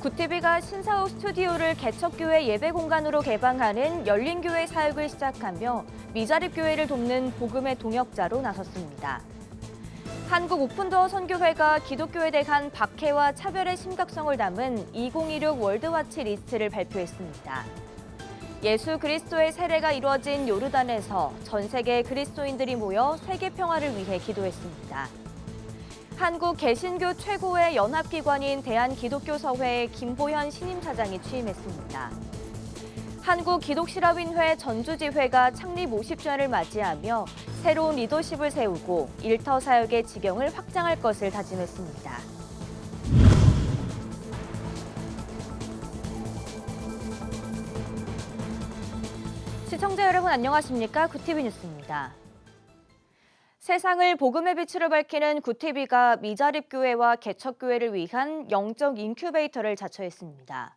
굿TV가 신사옥 스튜디오를 개척교회 예배 공간으로 개방하는 열린교회 사역을 시작하며 미자립교회를 돕는 복음의 동역자로 나섰습니다. 한국 오픈도어 선교회가 기독교에 대한 박해와 차별의 심각성을 담은 2016 월드와치 리스트를 발표했습니다. 예수 그리스도의 세례가 이루어진 요르단에서 전 세계 그리스도인들이 모여 세계 평화를 위해 기도했습니다. 한국 개신교 최고의 연합기관인 대한기독교서회의 김보현 신임사장이 취임했습니다. 한국기독실업인회 전주지회가 창립 50주년을 맞이하며 새로운 리더십을 세우고 일터 사역의 지경을 확장할 것을 다짐했습니다. 시청자 여러분 안녕하십니까? 굿TV 뉴스입니다. 세상을 복음의 빛으로 밝히는 굿TV가 미자립교회와 개척교회를 위한 영적 인큐베이터를 자처했습니다.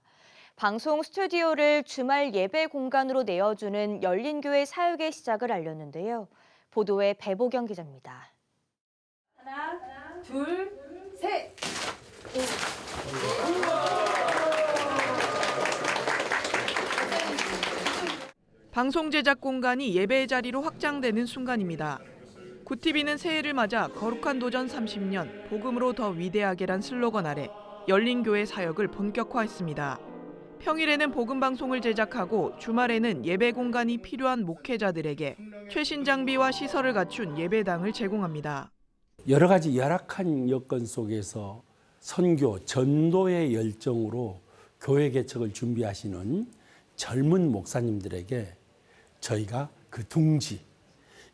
방송 스튜디오를 주말 예배 공간으로 내어주는 열린교회 사역의 시작을 알렸는데요. 보도에 배보경 기자입니다. 하나, 둘, 셋! 방송 제작 공간이 예배의 자리로 확장되는 순간입니다. 굿TV는 새해를 맞아 거룩한 도전 30년, 복음으로 더 위대하게란 슬로건 아래 열린교회 사역을 본격화했습니다. 평일에는 복음 방송을 제작하고 주말에는 예배 공간이 필요한 목회자들에게 최신 장비와 시설을 갖춘 예배당을 제공합니다. 여러 가지 열악한 여건 속에서 선교, 전도의 열정으로 교회 개척을 준비하시는 젊은 목사님들에게 저희가 그 둥지,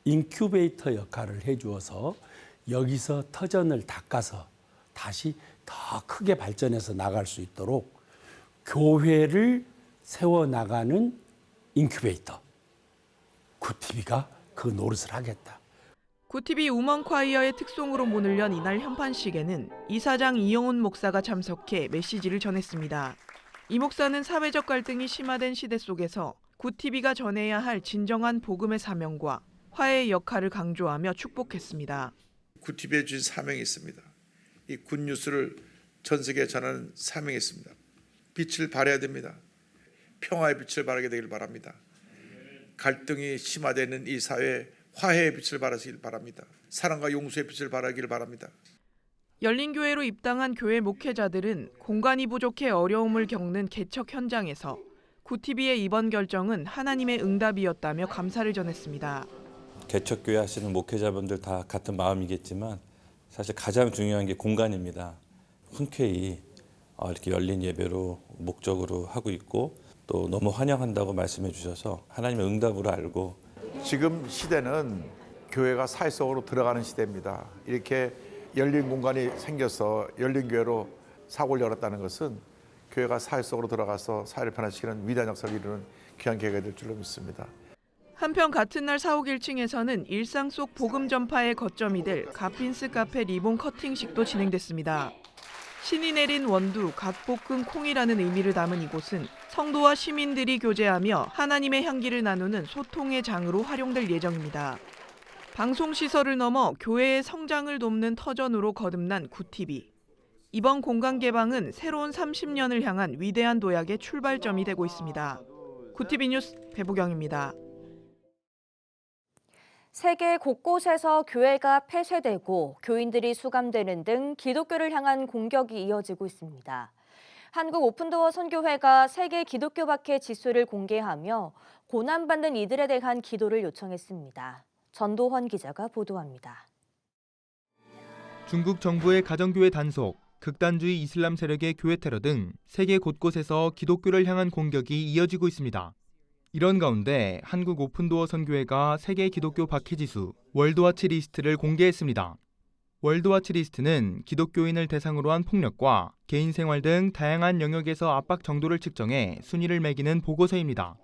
인큐베이터 역할을 해주어서 여기서 터전을 닦아서 다시 더 크게 발전해서 나갈 수 있도록 교회를 세워나가는 인큐베이터. 굿TV가 그 노릇을 하겠다. 굿TV 우먼콰이어의 특송으로 문을 연 이날 현판식에는 이사장 이영훈 목사가 참석해 메시지를 전했습니다. 이 목사는 사회적 갈등이 심화된 시대 속에서 굿TV가 전해야 할 진정한 복음의 사명과 화해의 역할을 강조하며 축복했습니다. 굿TV에 주신 사명이 있습니다. 이 굿뉴스를 전 세계에 전하는 사명이 있습니다. 빛을 발해야 됩니다. 평화의 빛을 발하게 되길 바랍니다. 갈등이 심화되는 이 사회에 화해의 빛을 발하시길 바랍니다. 사랑과 용서의 빛을 발하기를 바랍니다. 열린교회로 입당한 교회 목회자들은 공간이 부족해 어려움을 겪는 개척 현장에서 굿TV의 이번 결정은 하나님의 응답이었다며 감사를 전했습니다. 개척교회 하시는 목회자분들 다 같은 마음이겠지만 사실 가장 중요한 게 공간입니다. 흔쾌히 이렇게 열린 예배로 목적으로 하고 있고 또 너무 환영한다고 말씀해 주셔서 하나님의 응답으로 알고 지금 시대는 교회가 사회 속으로 들어가는 시대입니다. 이렇게 열린 공간이 생겨서 열린 교회로 사고를 열었다는 것은 교회가 사회 속으로 들어가서 사회를 변화시키는 위대한 역사를 이루는 귀한 계기가 될 줄로 믿습니다. 한편 같은 날 사옥 1층에서는 일상 속 복음 전파의 거점이 될 가핀스 카페 리본 커팅식도 진행됐습니다. 신이 내린 원두, 갓볶은 콩이라는 의미를 담은 이곳은 성도와 시민들이 교제하며 하나님의 향기를 나누는 소통의 장으로 활용될 예정입니다. 방송 시설을 넘어 교회의 성장을 돕는 터전으로 거듭난 굿TV. 이번 공간 개방은 새로운 30년을 향한 위대한 도약의 출발점이 되고 있습니다. 굿TV 뉴스 배보경입니다. 세계 곳곳에서 교회가 폐쇄되고 교인들이 수감되는 등 기독교를 향한 공격이 이어지고 있습니다. 한국 오픈도어 선교회가 세계 기독교 박해 지수를 공개하며 고난받는 이들에 대한 기도를 요청했습니다. 전도헌 기자가 보도합니다. 중국 정부의 가정교회 단속, 극단주의 이슬람 세력의 교회 테러 등 세계 곳곳에서 기독교를 향한 공격이 이어지고 있습니다. 이런 가운데 한국 오픈도어 선교회가 세계 기독교 박해지수 월드와치 리스트를 공개했습니다. 월드와치 리스트는 기독교인을 대상으로 한 폭력과 개인 생활 등 다양한 영역에서 압박 정도를 측정해 순위를 매기는 보고서입니다.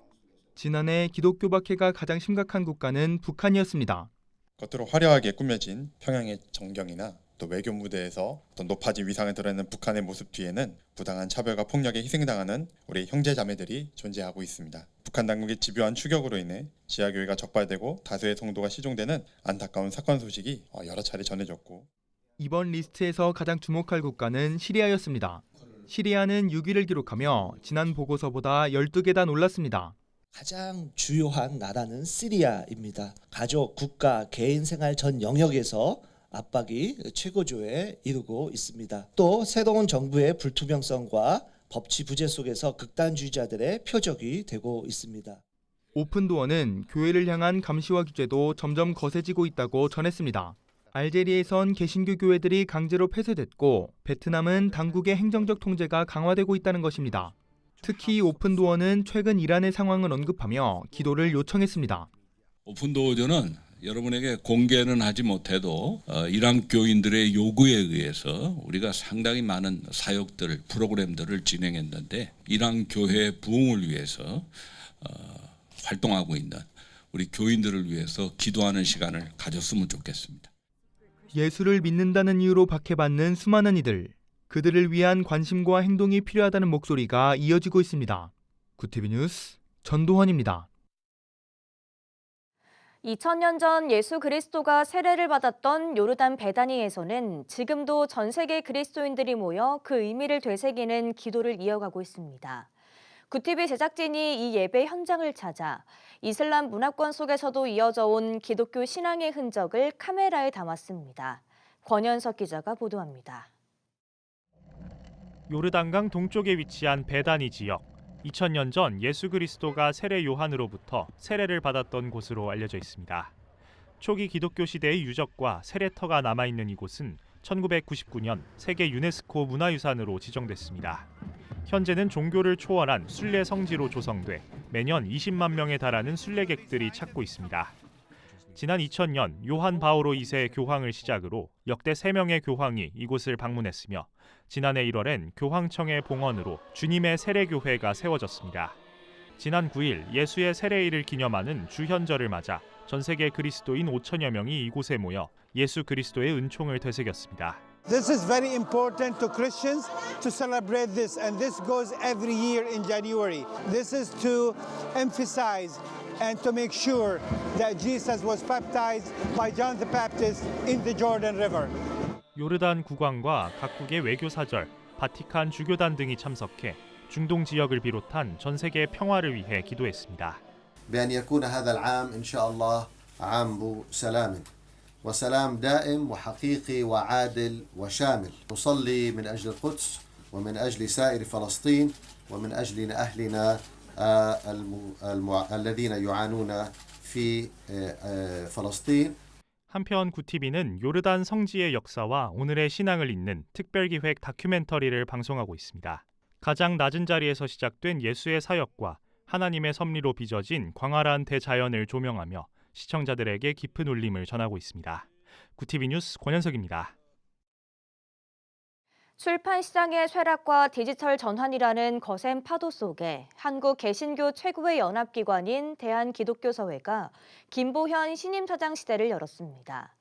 지난해 기독교 박해가 가장 심각한 국가는 북한이었습니다. 겉으로 화려하게 꾸며진 평양의 정경이나 또 외교 무대에서 어떤 높아진 위상을 드러내는 북한의 모습 뒤에는 부당한 차별과 폭력에 희생당하는 우리 형제자매들이 존재하고 있습니다. 북한 당국의 집요한 추격으로 인해 지하교회가 적발되고 다수의 성도가 시종되는 안타까운 사건 소식이 여러 차례 전해졌고 이번 리스트에서 가장 주목할 국가는 시리아였습니다. 시리아는 6위를 기록하며 지난 보고서보다 12계단 올랐습니다. 가장 주요한 나라는 시리아입니다. 가족, 국가, 개인 생활 전 영역에서 압박이 최고조에 이르고 있습니다. 또 새로운 정부의 불투명성과 법치 부재 속에서 극단주의자들의 표적이 되고 있습니다. 오픈도어는 교회를 향한 감시와 규제도 점점 거세지고 있다고 전했습니다. 알제리에선 개신교 교회들이 강제로 폐쇄됐고 베트남은 당국의 행정적 통제가 강화되고 있다는 것입니다. 특히 오픈도어는 최근 이란의 상황을 언급하며 기도를 요청했습니다. 오픈도어는 여러분에게 공개는 하지 못해도 이란 교인들의 요구에 의해서 우리가 상당히 많은 사역들, 프로그램들을 진행했는데 이란 교회의 부흥을 위해서 활동하고 있는 우리 교인들을 위해서 기도하는 시간을 가졌으면 좋겠습니다. 예수를 믿는다는 이유로 박해받는 수많은 이들, 그들을 위한 관심과 행동이 필요하다는 목소리가 이어지고 있습니다. 구티비 뉴스 전도환입니다. 2000년 전 예수 그리스도가 세례를 받았던 요르단 베다니에서는 지금도 전 세계 그리스도인들이 모여 그 의미를 되새기는 기도를 이어가고 있습니다. 구티비 제작진이 이 예배 현장을 찾아 이슬람 문화권 속에서도 이어져 온 기독교 신앙의 흔적을 카메라에 담았습니다. 권현석 기자가 보도합니다. 요르단강 동쪽에 위치한 베다니 지역. 2000년 전 예수 그리스도가 세례 요한으로부터 세례를 받았던 곳으로 알려져 있습니다. 초기 기독교 시대의 유적과 세례터가 남아있는 이곳은 1999년 세계 유네스코 문화유산으로 지정됐습니다. 현재는 종교를 초월한 순례 성지로 조성돼 매년 20만 명에 달하는 순례객들이 찾고 있습니다. 지난 2000년 요한 바오로 2세 교황을 시작으로 역대 3명의 교황이 이곳을 방문했으며 지난해 1월엔 교황청의 봉헌으로 주님의 세례교회가 세워졌습니다. 지난 9일 예수의 세례일을 기념하는 주현절을 맞아 전 세계 그리스도인 5천여 명이 이곳에 모여 예수 그리스도의 은총을 되새겼습니다. This is very important to Christians to celebrate this, and this goes every year in January. This is to emphasize and to make sure that Jesus was baptized by John the Baptist in the Jordan River. 요르단 국왕과 각국의 외교사절, 바티칸 주교단 등이 참석해 중동 지역을 비롯한 전 세계 평화를 위해 기도했습니다. بأن يكون هذا العام إن شاء الله عام سلام وسلام دائم وحقيقي وعادل وشامل. نصلي من أجل القدس ومن أجل سائر فلسطين ومن أجل أهلنا الذين يعانون في فلسطين. 한편 구티비는 요르단 성지의 역사와 오늘의 신앙을 잇는 특별기획 다큐멘터리를 방송하고 있습니다. 가장 낮은 자리에서 시작된 예수의 사역과 하나님의 섭리로 빚어진 광활한 대자연을 조명하며 시청자들에게 깊은 울림을 전하고 있습니다. 구티비 뉴스 권현석입니다. 출판 시장의 쇠락과 디지털 전환이라는 거센 파도 속에 한국 개신교 최고의 연합기관인 대한기독교서회가 김보현 신임사장 시대를 열었습니다.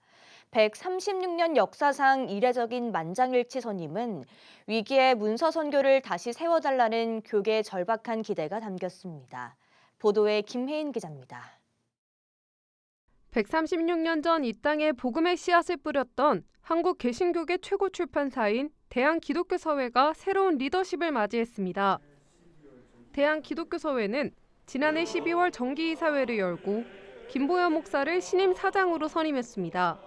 136년 역사상 이례적인 만장일치 선임은 위기의 문서 선교를 다시 세워달라는 교계의 절박한 기대가 담겼습니다. 보도에 김혜인 기자입니다. 136년 전 이 땅에 복음의 씨앗을 뿌렸던 한국 개신교계 최고 출판사인 대한기독교서회가 새로운 리더십을 맞이했습니다. 대한기독교서회는 지난해 12월 정기이사회를 열고 김보현 목사를 신임 사장으로 선임했습니다.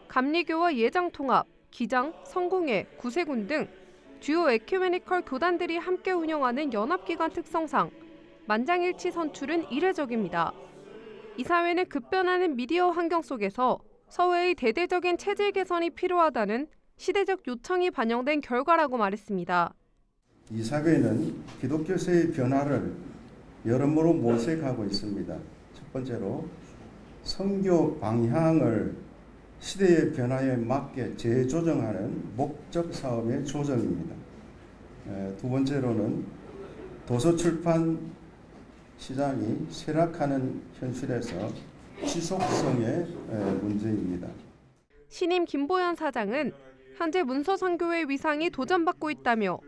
감리교와 예장통합, 기장, 성공회, 구세군 등 주요 에큐메니컬 교단들이 함께 운영하는 연합기관 특성상 만장일치 선출은 이례적입니다. 이 사회는 급변하는 미디어 환경 속에서 서회의 대대적인 체질 개선이 필요하다는 시대적 요청이 반영된 결과라고 말했습니다. 이 사회는 기독교세의 변화를 여러모로 모색하고 있습니다. 첫 번째로 선교 방향을 시대의 변화에 맞게 재조정하는 목적 사업의 조정입니다. 두 번째로는 도서출판 시장이 쇠락하는 현실에서 지속성의 문제입니다. 신임 김보현 사장은 현재 문서 선교의 위상이 도전받고 있다며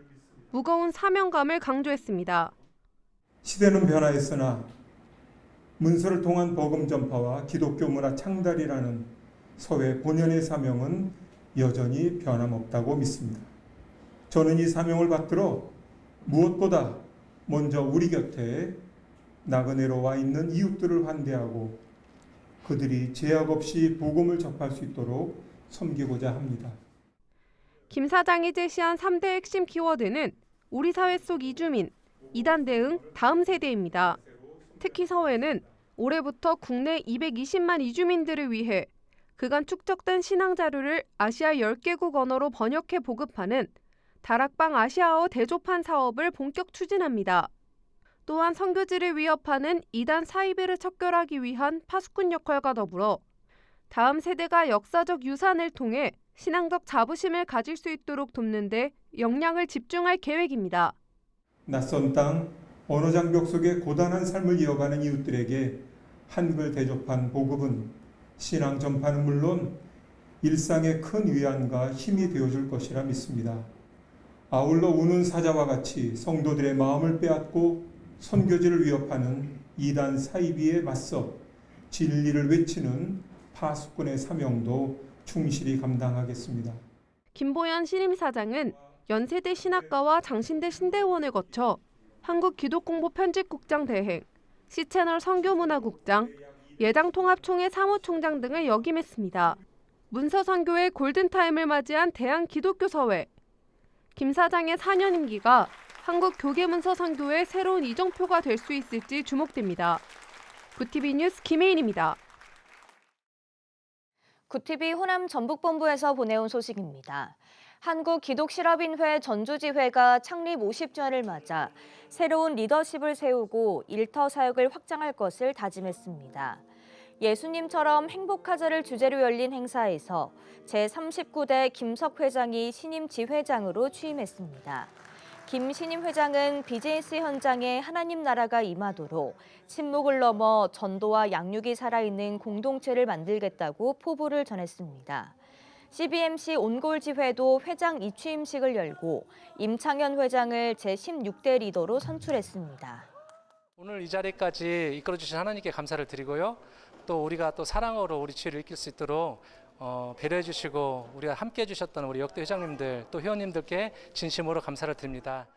무거운 사명감을 강조했습니다. 시대는 변화했으나 문서를 통한 복음 전파와 기독교 문화 창달이라는 서회 본연의 사명은 여전히 변함없다고 믿습니다. 저는 이 사명을 받들어 무엇보다 먼저 우리 곁에 나그네로 와 있는 이웃들을 환대하고 그들이 제약 없이 복음을 접할 수 있도록 섬기고자 합니다. 김 사장이 제시한 3대 핵심 키워드는 우리 사회 속 이주민, 이단 대응, 다음 세대입니다. 특히 서회는 올해부터 국내 220만 이주민들을 위해 그간 축적된 신앙 자료를 아시아 10개국 언어로 번역해 보급하는 다락방 아시아어 대조판 사업을 본격 추진합니다. 또한 선교지를 위협하는 이단 사이비를 척결하기 위한 파수꾼 역할과 더불어 다음 세대가 역사적 유산을 통해 신앙적 자부심을 가질 수 있도록 돕는 데 역량을 집중할 계획입니다. 낯선 땅, 언어 장벽 속에 고단한 삶을 이어가는 이웃들에게 한글 대조판 보급은 신앙 전파는 물론 일상의 큰 위안과 힘이 되어줄 것이라 믿습니다. 아울러 우는 사자와 같이 성도들의 마음을 빼앗고 선교지를 위협하는 이단 사이비에 맞서 진리를 외치는 파수꾼의 사명도 충실히 감당하겠습니다. 김보연 신임사장은 연세대 신학과와 장신대 신대원을 거쳐 한국기독공보 편집국장 대행, C채널 선교문화국장, 예장통합총회 사무총장 등을 역임했습니다. 문서선교의 골든타임을 맞이한 대한기독교서회, 김 사장의 4년 임기가 한국 교계문서 선교의 새로운 이정표가 될 수 있을지 주목됩니다. 구TV 뉴스 김혜인입니다. 구TV 호남 전북본부에서 보내온 소식입니다. 한국기독실업인회 전주지회가 창립 50주년을 맞아 새로운 리더십을 세우고 일터 사역을 확장할 것을 다짐했습니다. 예수님처럼 행복하자를 주제로 열린 행사에서 제39대 김석 회장이 신임 지회장으로 취임했습니다. 김 신임 회장은 비즈니스 현장에 하나님 나라가 임하도록 침묵을 넘어 전도와 양육이 살아있는 공동체를 만들겠다고 포부를 전했습니다. CBMC 온골지회도 회장 이취임식을 열고 임창현 회장을 제16대 리더로 선출했습니다. 오늘 이 자리까지 이끌어주신 하나님께 감사를 드리고요. 또 우리가 또 사랑으로 우리 지혜를 이끌 수 있도록 배려해 주시고 우리가 함께 해주셨던 우리 역대 회장님들 또 회원님들께 진심으로 감사를 드립니다.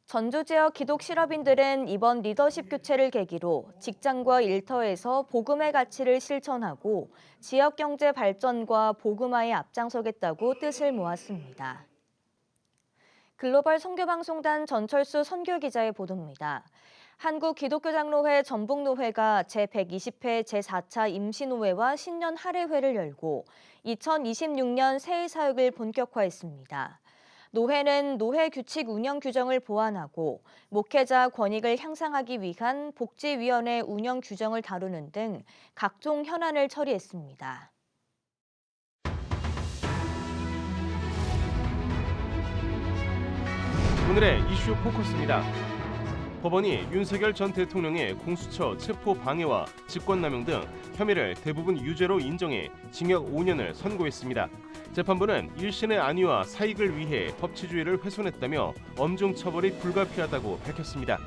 전주 지역 기독 실업인들은 이번 리더십 교체를 계기로 직장과 일터에서 복음의 가치를 실천하고 지역 경제 발전과 복음화에 앞장서겠다고 뜻을 모았습니다. 글로벌 선교방송단 전철수 선교기자의 보도입니다. 한국기독교장로회 전북노회가 제120회 제4차 임시노회와 신년 할애회를 열고 2026년 새해 사역을 본격화했습니다. 노회는 노회 규칙 운영 규정을 보완하고 목회자 권익을 향상하기 위한 복지위원회 운영 규정을 다루는 등 각종 현안을 처리했습니다. 오늘의 이슈 포커스입니다. 법원이 윤석열 전 대통령의 공수처 체포 방해와 직권남용 등 혐의를 대부분 유죄로 인정해 징역 5년을 선고했습니다. 재판부는 1신의 안위와 사익을 위해 법치주의를 훼손했다며 엄중 처벌이 불가피하다고 밝혔습니다.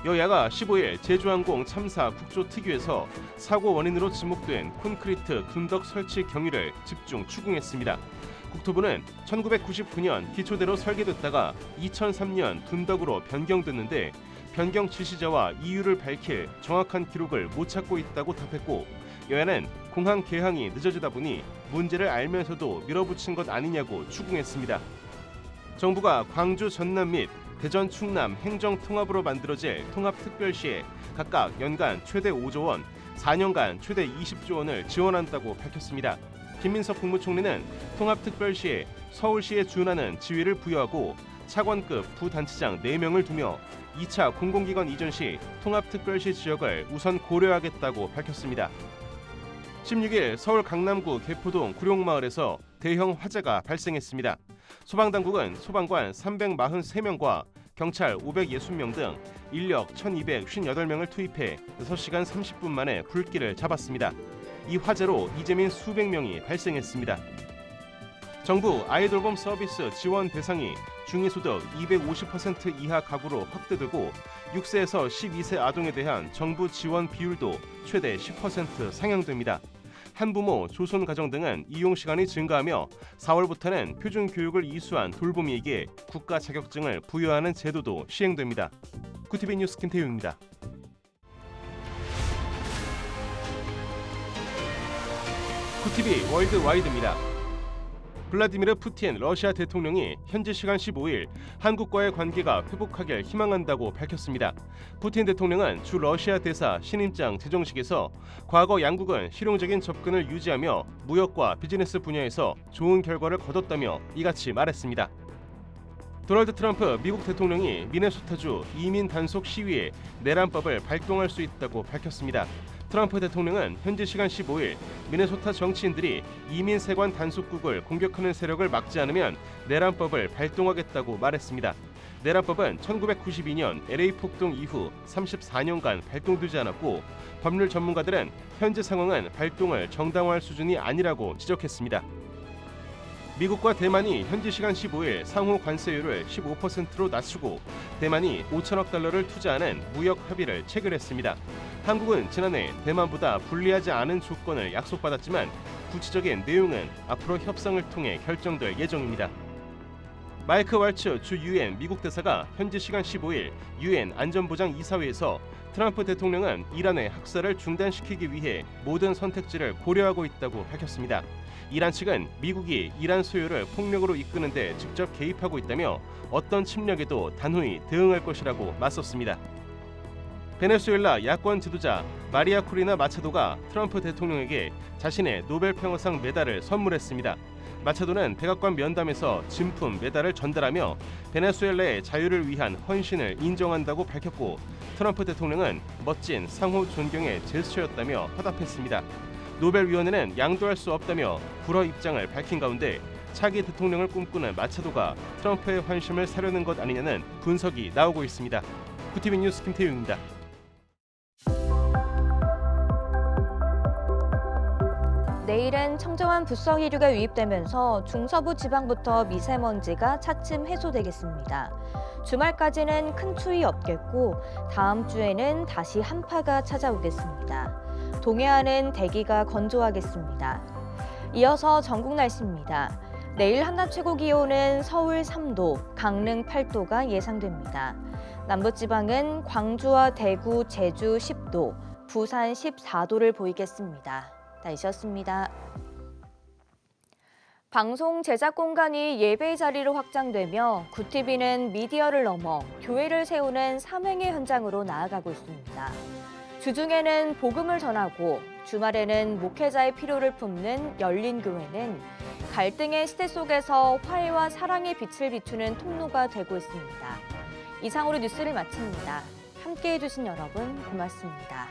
여야가 15일 제주항공 참사 국조특위에서 사고 원인으로 지목된 콘크리트 군덕 설치 경위를 집중 추궁했습니다. 국토부는 1999년 기초대로 설계됐다가 2003년 둔덕으로 변경됐는데 변경 지시자와 이유를 밝힐 정확한 기록을 못 찾고 있다고 답했고 여야는 공항 개항이 늦어지다 보니 문제를 알면서도 밀어붙인 것 아니냐고 추궁했습니다. 정부가 광주 전남 및 대전 충남 행정통합으로 만들어질 통합특별시에 각각 연간 최대 5조 원, 4년간 최대 20조 원을 지원한다고 밝혔습니다. 김민석 국무총리는 통합특별시에 서울시에 준하는 지위를 부여하고 차관급 부단체장 4명을 두며 2차 공공기관 이전 시 통합특별시 지역을 우선 고려하겠다고 밝혔습니다. 16일 서울 강남구 개포동 구룡마을에서 대형 화재가 발생했습니다. 소방당국은 소방관 343명과 경찰 560명 등 인력 1258명을 투입해 6시간 30분 만에 불길을 잡았습니다. 이 화재로 이재민 수백 명이 발생했습니다. 정부 아이돌봄 서비스 지원 대상이 중위소득 250% 이하 가구로 확대되고 6세에서 12세 아동에 대한 정부 지원 비율도 최대 10% 상향됩니다. 한부모, 조손가정 등은 이용 시간이 증가하며 4월부터는 표준 교육을 이수한 돌보미에게 국가 자격증을 부여하는 제도도 시행됩니다. 구티비 뉴스 김태우입니다. 구티비 월드와이드입니다. 블라디미르 푸틴 러시아 대통령이 현지 시간 15일 한국과의 관계가 회복하길 희망한다고 밝혔습니다. 푸틴 대통령은 주 러시아 대사 신임장 제정식에서 과거 양국은 실용적인 접근을 유지하며 무역과 비즈니스 분야에서 좋은 결과를 거뒀다며 이같이 말했습니다. 도널드 트럼프 미국 대통령이 미네소타주 이민 단속 시위에 내란법을 발동할 수 있다고 밝혔습니다. 트럼프 대통령은 현지 시간 15일 미네소타 정치인들이 이민 세관 단속국을 공격하는 세력을 막지 않으면 내란법을 발동하겠다고 말했습니다. 내란법은 1992년 LA 폭동 이후 34년간 발동되지 않았고 법률 전문가들은 현재 상황은 발동을 정당화할 수준이 아니라고 지적했습니다. 미국과 대만이 현지 시간 15일 상호 관세율을 15%로 낮추고 대만이 5천억 달러를 투자하는 무역 협의를 체결했습니다. 한국은 지난해 대만보다 불리하지 않은 조건을 약속받았지만 구체적인 내용은 앞으로 협상을 통해 결정될 예정입니다. 마이크 왈츠 주 유엔 미국 대사가 현지 시간 15일 유엔 안전보장 이사회에서 트럼프 대통령은 이란의 학살을 중단시키기 위해 모든 선택지를 고려하고 있다고 밝혔습니다. 이란 측은 미국이 이란 소유를 폭력으로 이끄는 데 직접 개입하고 있다며 어떤 침략에도 단호히 대응할 것이라고 맞섰습니다. 베네수엘라 야권 지도자 마리아 코리나 마차도가 트럼프 대통령에게 자신의 노벨 평화상 메달을 선물했습니다. 마차도는 백악관 면담에서 진품 메달을 전달하며 베네수엘라의 자유를 위한 헌신을 인정한다고 밝혔고 트럼프 대통령은 멋진 상호 존경의 제스처였다며 화답했습니다. 노벨위원회는 양도할 수 없다며 불허 입장을 밝힌 가운데 차기 대통령을 꿈꾸는 마차도가 트럼프의 환심을 사려는 것 아니냐는 분석이 나오고 있습니다. 구티비 뉴스 김태우입니다. 내일은 청정한 부서기류가 유입되면서 중서부 지방부터 미세먼지가 차츰 해소되겠습니다. 주말까지는 큰 추위 없겠고 다음 주에는 다시 한파가 찾아오겠습니다. 동해안은 대기가 건조하겠습니다. 이어서 전국 날씨입니다. 내일 한낮 최고 기온은 서울 3도, 강릉 8도가 예상됩니다. 남부지방은 광주와 대구, 제주 10도, 부산 14도를 보이겠습니다. 날씨였습니다. 방송 제작 공간이 예배의 자리로 확장되며 구티비는 미디어를 넘어 교회를 세우는 사명의 현장으로 나아가고 있습니다. 주중에는 복음을 전하고 주말에는 목회자의 필요를 품는 열린 교회는 갈등의 시대 속에서 화해와 사랑의 빛을 비추는 통로가 되고 있습니다. 이상으로 뉴스를 마칩니다. 함께해 주신 여러분 고맙습니다.